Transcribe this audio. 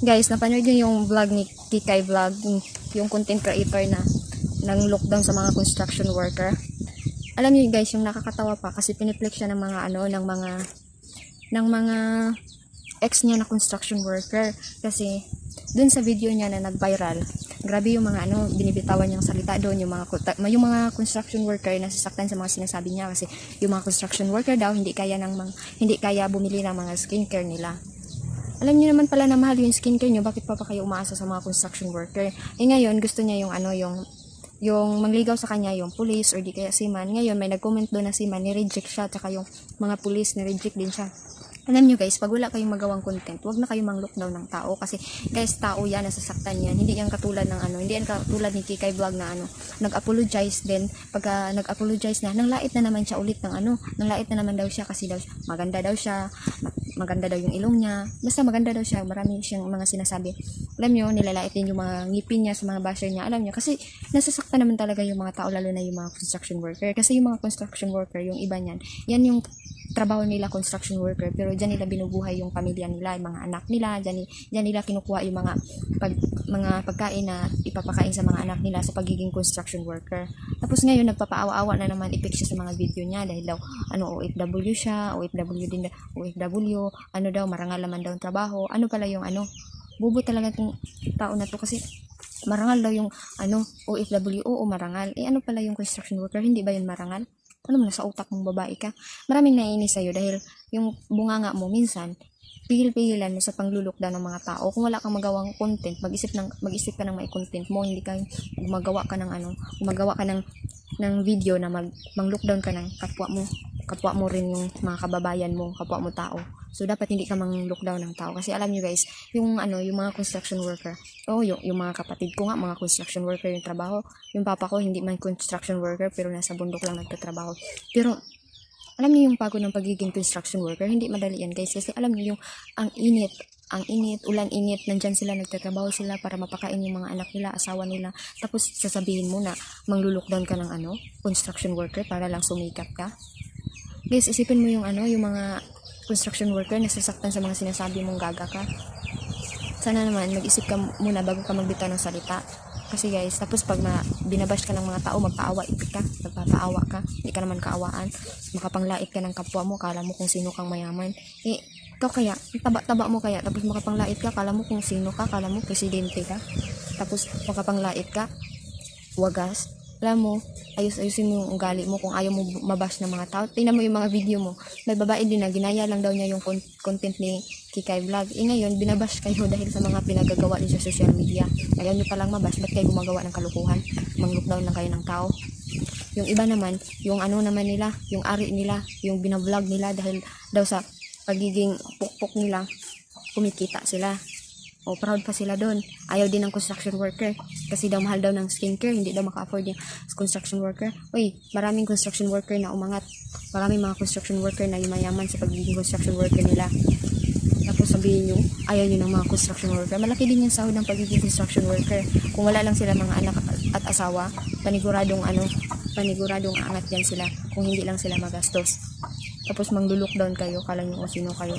Guys, napanood nyo yung vlog ni Kikay Vlog, yung content creator na ng lockdown sa mga construction worker. Alam niyo guys, yung nakakatawa pa kasi piniflex siya ng mga ng mga ex niya na construction worker kasi dun sa video niya na nag-viral. Grabe yung mga binibitawan niyang salita doon, yung mga construction worker na sasaktan sa mga sinasabi niya kasi yung mga construction worker daw hindi kaya bumili ng mga skincare nila. Alam niyo naman pala na mahal yung skincare niyo, bakit pa kayo umaasa sa mga construction worker? Eh ngayon, gusto niya yung mangligaw sa kanya yung police or di kaya seaman. Ngayon, may nag-comment doon na seaman, ni-reject siya, tsaka yung mga police, ni-reject din siya. Alam nyo guys, pag wala kayong magawang content, wag na kayong mang-lockdown ng tao kasi guys, tao yan, nasasaktan yan. Hindi yan katulad ng hindi yan katulad ni Kikay Vlog na nag-apologize din. Pagka nag-apologize na, nanglait na naman siya ulit ng nanglait na naman daw siya kasi daw maganda daw siya, maganda daw yung ilong niya. Basta maganda daw siya, marami siyang mga sinasabi. Alam nyo, nilalait din yung mga ngipin niya sa mga basher niya. Alam nyo, kasi nasasaktan naman talaga yung mga tao, lalo na yung mga construction worker. Kasi yung mga construction worker, yung iba niyan, yan yung trabaho nila, construction worker, pero diyan nila binubuhay yung pamilya nila, yung mga anak nila, diyan nila kinukuha yung mga pagkain na ipapakain sa mga anak nila sa pagiging construction worker. Tapos ngayon nagpapaawa-awa na naman ipik siya sa mga video niya dahil daw OFW siya, OFW din, OFW, daw marangal naman daw ang trabaho. Ano pala yung bubo talaga tong tao na to kasi marangal daw yung OFW, oo marangal. Eh ano pala yung construction worker, hindi ba yun marangal? Ano mo, nasa utak mong babae ka? Maraming naiinis sa'yo dahil yung bunganga mo minsan, pigil-pigilan mo sa panglulukdan ng mga tao. Kung wala kang magawang content, mag-isip ka ng may content mo, hindi ka gumagawa ka ng video na mang-lockdown ka ng kapwa mo rin yung mga kababayan mo, kapwa mo tao. So dapat hindi ka mang-lockdown ng tao kasi alam niyo guys, yung mga construction worker. Yung mga kapatid ko nga, mga construction worker yung trabaho. Yung papa ko hindi man construction worker pero nasa bundok lang nagtatrabaho. Pero alam niyo yung pagod ng pagiging construction worker, hindi madali yan guys kasi alam niyo yung ang init, ulan init, nandyan sila, nagtatrabaho sila para mapakain yung mga anak nila, asawa nila. Tapos sasabihin mo na mang-lockdown ka ng construction worker para lang sumikat ka. Guys, isipin mo yung yung mga construction worker na sasaktan sa mga sinasabi mong gaga ka. Sana naman mag-isip ka muna bago ka magbitaw ng salita. Kasi guys, tapos pag binabash ka ng mga tao, magpaawa ka, magpapaawa ka, hindi ka naman kaawaan, makapanglait ka ng kapwa mo, kala mo kung sino kang mayaman. Ikaw kaya, taba-taba mo kaya, tapos makapanglait ka, kala mo kung sino ka, kala mo presidente ka, tapos makapanglait ka, wagas. Alam mo, ayusin mo yung ugali mo kung ayaw mo mabash ng mga tao. Tingnan mo yung mga video mo. May babae din na ginaya lang daw niya yung content ni Kikay Vlog. Ngayon, binabash kayo dahil sa mga pinagagawa niyo sa social media. Ayaw niyo palang mabash. Ba't kayo gumagawa ng kalukuhan? Mang-lockdown lang kayo ng tao. Yung iba naman, yung naman nila, yung ari nila, yung binavlog nila dahil daw sa pagiging pukpok nila, kumikita sila. Proud pa sila doon. Ayaw din ng construction worker kasi daw mahal daw ng skincare, hindi daw maka-afford yung construction worker. Maraming construction worker na umangat. Maraming mga construction worker na yumayaman sa pagiging construction worker nila. Tapos sabihin nyo, ayaw nyo ng mga construction worker. Malaki din yung sahod ng pagiging construction worker. Kung wala lang sila mga anak at asawa, paniguradong angat yan sila kung hindi lang sila magastos. Tapos mang-lockdown kayo, kala nyo kung sino kayo.